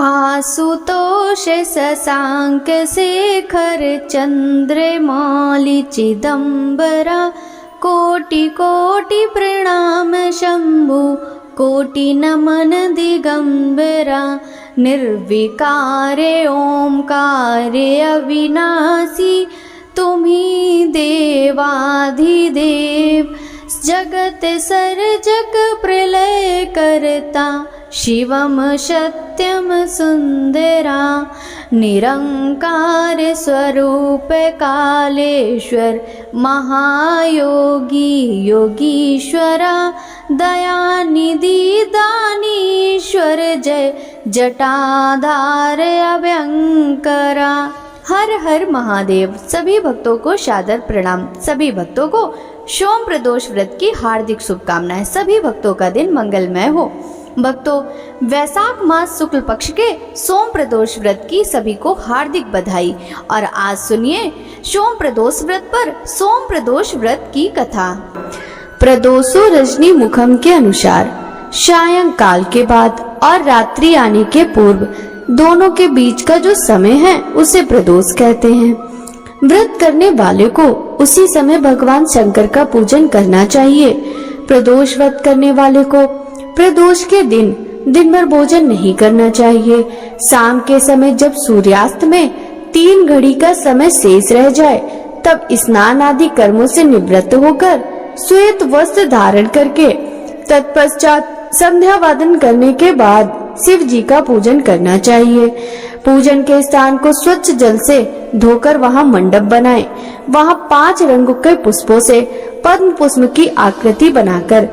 आशुतोष शशांक शेखर चंद्रमौलि चिदंबरा कोटि कोटि प्रणाम शंभु कोटि नमन दिगंबरा निर्विकारे ओंकारे अविनाशी तुम्ही देवाधिदेव जगत सर्जक प्रलय करता शिवम सत्यम सुंदरा निरंकार स्वरूप कालेश्वर महायोगी योगीश्वरा दयानिधि दानीश्वर जय जटाधार अभयंकरा। हर हर महादेव। सभी भक्तों को सादर प्रणाम। सभी भक्तों को सोम प्रदोष व्रत की हार्दिक शुभकामनाएं। सभी भक्तों का दिन मंगलमय हो। भक्तों, वैशाख मास शुक्ल पक्ष के सोम प्रदोष व्रत की सभी को हार्दिक बधाई। और आज सुनिए सोम प्रदोष व्रत पर सोम प्रदोष व्रत की कथा। प्रदोषो रजनी मुखम के अनुसार सायंकाल के बाद और रात्रि आने के पूर्व दोनों के बीच का जो समय है उसे प्रदोष कहते हैं। व्रत करने वाले को उसी समय भगवान शंकर का पूजन करना चाहिए। प्रदोष व्रत करने वाले को प्रदोष के दिन भर भोजन नहीं करना चाहिए। शाम के समय जब सूर्यास्त में 3 घड़ी का समय शेष रह जाए तब स्नान आदि कर्मों से निवृत्त होकर श्वेत वस्त्र धारण करके तत्पश्चात संध्या वंदन करने के बाद शिव जी का पूजन करना चाहिए। पूजन के स्थान को स्वच्छ जल से धोकर वहां मंडप बनाएं। वहां 5 रंगों के पुष्पों से पद्म पुष्प की आकृति बनाकर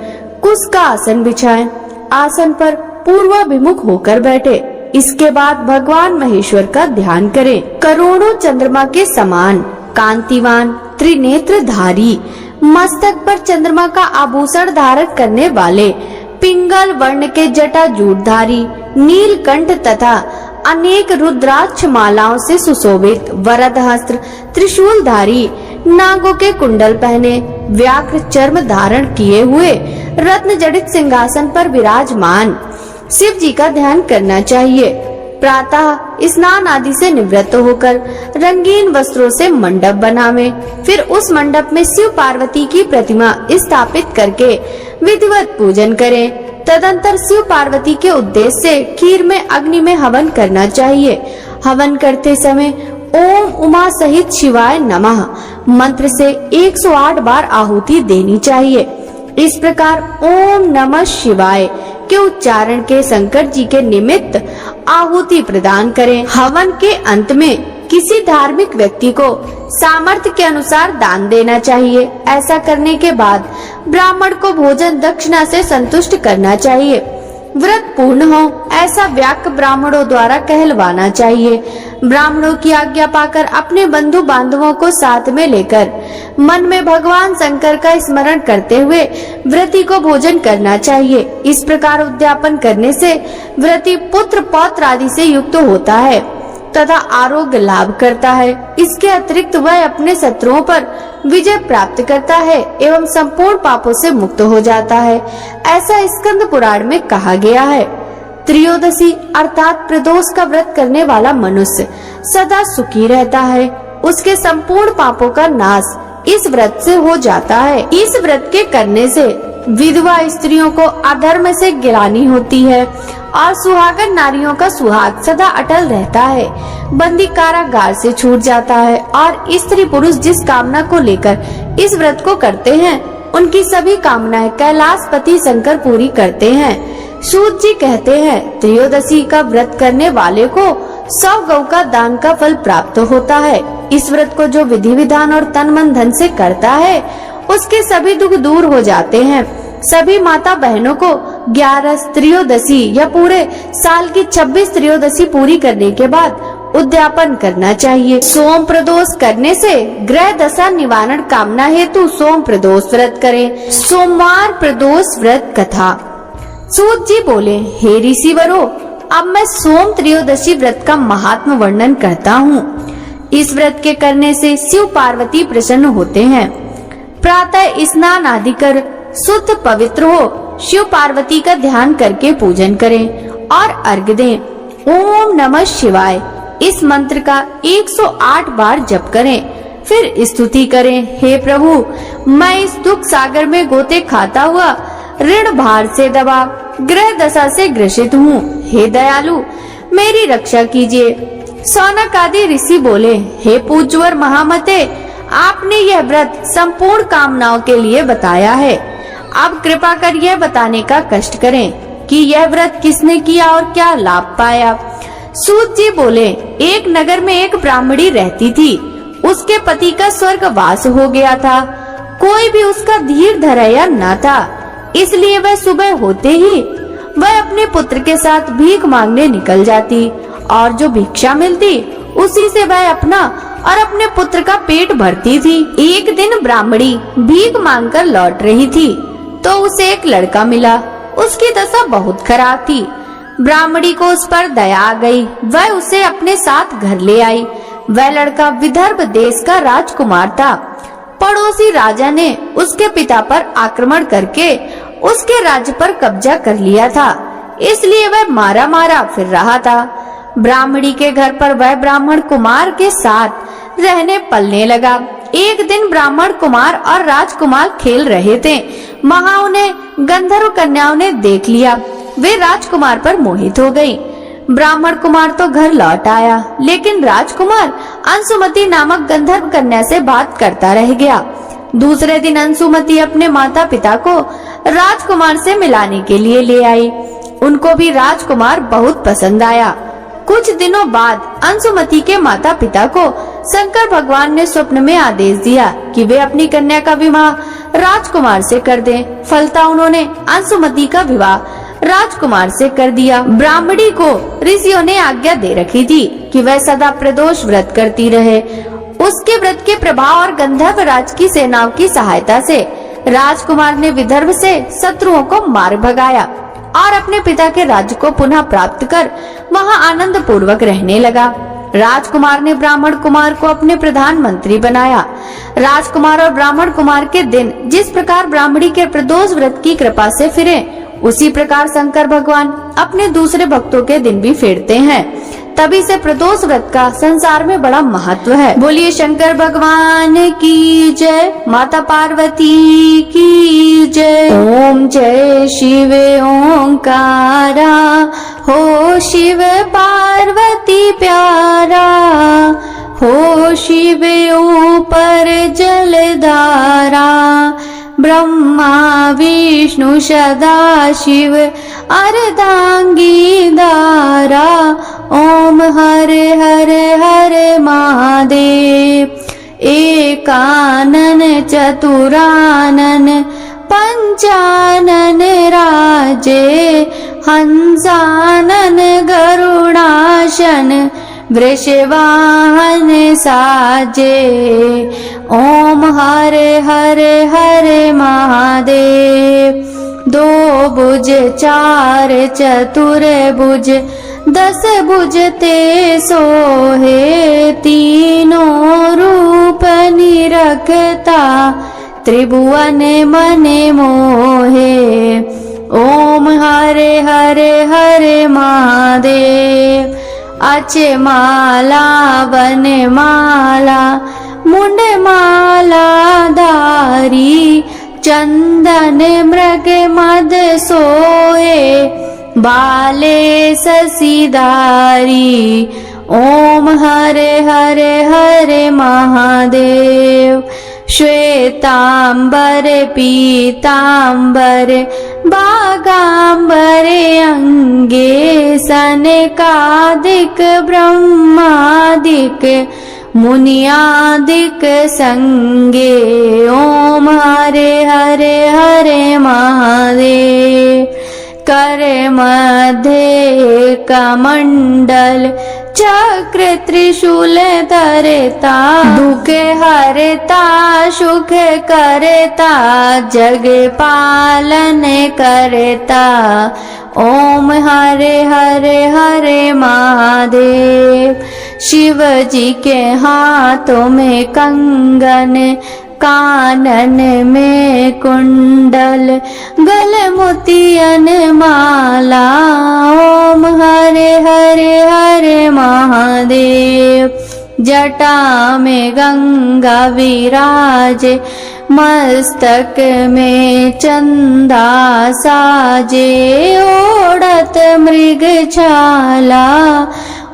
कुश का आसन बिछाएं। आसन पर पूर्वाभिमुख होकर बैठे। इसके बाद भगवान महेश्वर का ध्यान करें। करोड़ों चंद्रमा के समान कांतिवान त्रिनेत्रधारी मस्तक पर चंद्रमा का आभूषण धारण करने वाले पिंगल वर्ण के जटाजूटधारी नीलकंठ तथा अनेक रुद्राक्ष मालाओं से सुशोभित वरदहस्त्र त्रिशूलधारी नागों के कुंडल पहने व्याघ्र चर्म धारण किए हुए रत्न जड़ित सिंहासन पर विराजमान शिव जी का ध्यान करना चाहिए। प्रातः स्नान आदि से निवृत्त होकर रंगीन वस्त्रों से मंडप बनावे। फिर उस मंडप में शिव पार्वती की प्रतिमा स्थापित करके विधिवत पूजन करें। तदंतर शिव पार्वती के उद्देश्य से खीर में अग्नि में हवन करना चाहिए। हवन करते समय ओम उमा सहित शिवाय नमः मंत्र से 108 बार आहुति देनी चाहिए। इस प्रकार ओम नमः शिवाय के उच्चारण के शंकर जी के निमित्त आहुति प्रदान करें। हवन के अंत में किसी धार्मिक व्यक्ति को सामर्थ्य के अनुसार दान देना चाहिए। ऐसा करने के बाद ब्राह्मण को भोजन दक्षिणा से संतुष्ट करना चाहिए। व्रत पूर्ण हो ऐसा व्याक ब्राह्मणों द्वारा कहलवाना चाहिए। ब्राह्मणों की आज्ञा पाकर अपने बंधु बांधवों को साथ में लेकर मन में भगवान शंकर का स्मरण करते हुए व्रती को भोजन करना चाहिए। इस प्रकार उद्यापन करने से व्रती पुत्र पौत्र आदि से युक्त होता है तथा आरोग्य लाभ करता है। इसके अतिरिक्त वह अपने शत्रुओं पर विजय प्राप्त करता है एवं संपूर्ण पापों से मुक्त हो जाता है। ऐसा स्कंद पुराण में कहा गया है। त्रयोदशी अर्थात प्रदोष का व्रत करने वाला मनुष्य सदा सुखी रहता है। उसके संपूर्ण पापों का नाश इस व्रत से हो जाता है। इस व्रत के करने से विधवा स्त्रियों को अधर्म से गिलानी होती है और सुहागन नारियों का सुहाग सदा अटल रहता है। बंदी कारागार से छूट जाता है और स्त्री पुरुष जिस कामना को लेकर इस व्रत को करते हैं उनकी सभी कामनाएं कैलाशपति शंकर पूरी करते हैं। सूत जी कहते हैं त्रयोदशी का व्रत करने वाले को 100 गौ का दान का फल प्राप्त होता है। इस व्रत को जो विधि विधान और तन मन धन से करता है उसके सभी दुख दूर हो जाते हैं। सभी माता बहनों को 11 त्रयोदशी या पूरे साल की 26 त्रयोदशी पूरी करने के बाद उद्यापन करना चाहिए। सोम प्रदोष करने से ग्रह दशा निवारण कामना हेतु सोम प्रदोष व्रत करें। सोमवार प्रदोष व्रत कथा। सूत जी बोले, हे ऋषिवरों, अब मैं सोम त्रयोदशी व्रत का महात्म वर्णन करता हूँ। इस व्रत के करने से शिव पार्वती प्रसन्न होते हैं। प्रातः स्नान आदि कर शुद्ध पवित्र हो शिव पार्वती का ध्यान करके पूजन करें और अर्घ्य दें। ओम नमः शिवाय इस मंत्र का 108 बार जप करें। फिर स्तुति करें, हे प्रभु मैं इस दुख सागर में गोते खाता हुआ ऋण भार से दबा ग्रह दशा से ग्रसित हूँ। हे दयालु मेरी रक्षा कीजिए। सौनक आदि ऋषि बोले, हे पूज्यवर महामते आपने यह व्रत संपूर्ण कामनाओं के लिए बताया है। अब कृपा कर यह बताने का कष्ट करें कि यह व्रत किसने किया और क्या लाभ पाया। सूत जी बोले, एक नगर में एक ब्राह्मणी रहती थी। उसके पति का स्वर्गवास हो गया था। कोई भी उसका धीर धैर्य न था, इसलिए वह सुबह होते ही वह अपने पुत्र के साथ भीख मांगने निकल जाती और जो भिक्षा मिलती उसी से वह अपना और अपने पुत्र का पेट भरती थी। एक दिन ब्राह्मणी भीख मांगकर लौट रही थी तो उसे एक लड़का मिला। उसकी दशा बहुत खराब थी। ब्राह्मणी को उस पर दया आ गई। वह उसे अपने साथ घर ले आई। वह लड़का विदर्भ देश का राजकुमार था। पड़ोसी राजा ने उसके पिता पर आक्रमण करके उसके राज्य पर कब्जा कर लिया था, इसलिए वह मारा मारा फिर रहा था। ब्राह्मणी के घर पर वह ब्राह्मण कुमार के साथ रहने पलने लगा। एक दिन ब्राह्मण कुमार और राजकुमार खेल रहे थे। वहां उन्हें गंधर्व कन्याओं ने देख लिया। वे राजकुमार पर मोहित हो गई। ब्राह्मण कुमार तो घर लौट आया, लेकिन राजकुमार अंशुमति नामक गंधर्व कन्या से बात करता रह गया। दूसरे दिन अंशुमति अपने माता पिता को राजकुमार से मिलाने के लिए ले आई। उनको भी राजकुमार बहुत पसंद आया। कुछ दिनों बाद अंशुमति के माता पिता को शंकर भगवान ने स्वप्न में आदेश दिया कि वे अपनी कन्या का विवाह राजकुमार से कर दें। फलता उन्होंने अंशुमति का विवाह राजकुमार से कर दिया। ब्राह्मणी को ऋषियों ने आज्ञा दे रखी थी कि वह सदा प्रदोष व्रत करती रहे। उसके व्रत के प्रभाव और गंधर्व राज की सेनाओं की सहायता से राजकुमार ने विदर्भ से शत्रुओं को मार भगाया और अपने पिता के राज्य को पुनः प्राप्त कर वहां आनंद पूर्वक रहने लगा। राजकुमार ने ब्राह्मण कुमार को अपने प्रधानमंत्री बनाया। राजकुमार और ब्राह्मण कुमार के दिन जिस प्रकार ब्राह्मणी के प्रदोष व्रत की कृपा से फिरे, उसी प्रकार शंकर भगवान अपने दूसरे भक्तों के दिन भी फेरते हैं। तभी से प्रदोष व्रत का संसार में बड़ा महत्व है। बोलिए शंकर भगवान की जय, माता पार्वती की जय। ओम जय शिव ओंकारा, हो शिव पार्वती प्यारा, हो शिव ऊपर जलधारा, ब्रह्मा विष्णु सदा शिव अर्धांगी दारा। ओम हरे हरे हरे महादेव। एकानन चतुरानन पंचानन राजे, हंसानन गरुणाशन वृषवाहन साजे। ओम हरे हरे हरे महादेव। दो भुज चार चतुर भुज, 10 भुज ते सोहे, तीनों रूप निरखता त्रिभुवन मने मोहे। ओम हरे हरे हरे महादेव। अचे माला वन माला, मुंड माला धारी, चंदन मृग मद सोए, बाले ससीधारी। ओम हरे हरे हरे महादेव। श्वेतांबर पीतांबर बागांबर अंगे, सनकादिक ब्रह्मादिक मुनियादिक संगे। ओम हरे हरे हरे महादेव। कर मध्य कमंडल चक्र त्रिशूल धरता, दुख हरता सुख करता, जग पालन करता। ओम हरे हरे हरे महादेव। शिव जी के हाथों में कंगन, कानन में कुंडल गल मोतियन माला। ओम हरे हरे हरे महादेव। जटा में गंगा विराजे, मस्तक में चंदा साजे, ओढ़त मृग छाला।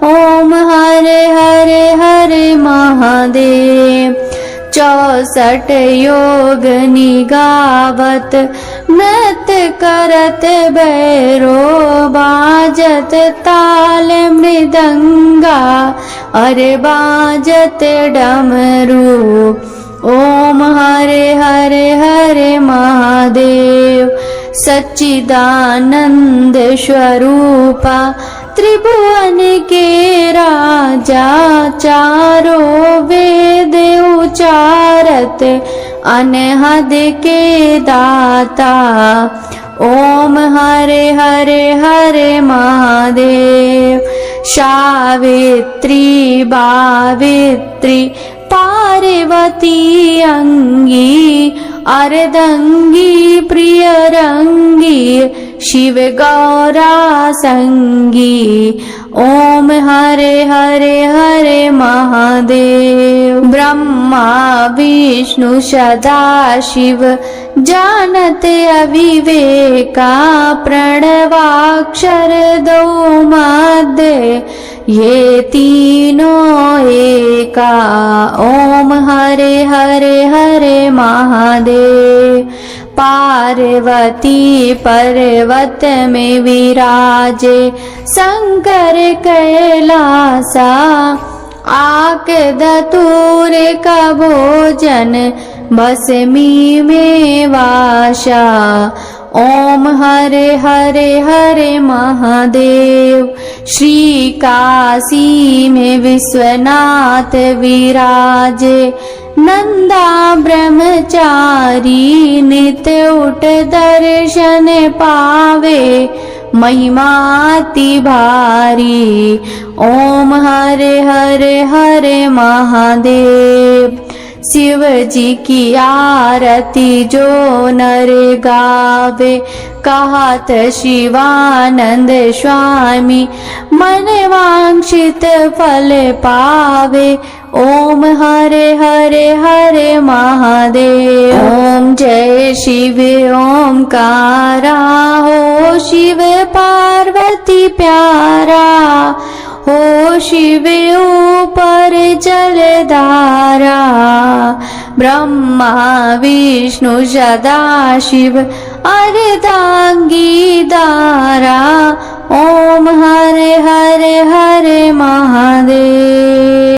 ओम हरे हरे हरे महादेव। 64 योग निगावत, नृत्य करत भैरो, बाजत ताल मृदंगा, अरे बाजत डमरू। ओम हरे हरे हरे महादेव। सच्चिदानंद स्वरूपा, त्रिभुवन के राजा, चारों वेद उचारत, अनहद के दाता। ओम हरे हरे हरे महादेव। सावित्री बावित्री, पार्वती अंगी, अर्धंगी प्रिय रंगी, शिव गौरा संगी। ओम हरे हरे हरे महादेव। ब्रह्मा विष्णु सदा शिव, जानत अविवेका, प्रणवाक्षर दो मध्य, ये तीनों एका। ओम हरे हरे हरे महादेव। पार्वती पर्वत में विराजे, शंकर कैलासा, आक धतूर का भोजन, भस्मी में वासा। ओम हरे हरे हरे महादेव। श्री काशी में विश्वनाथ विराजे, नंदा ब्रह्मचारी, नित्य उठ दर्शन पावे, महिमाति भारी। ओम हरे हरे हरे महादेव। शिव जी की आरती जो नर गावे, कहत शिवानंद स्वामी, मन वांछित फल पावे। ओम हरे हरे हरे महादेव। ओम जय शिव ओंकारा, हो शिव पार्वती प्यारा, हो शिव ऊपर जलधारा। ब्रह्मा विष्णु सदा शिव, अर्धांगी दारा। ओम हरे हरे हरे महादेव।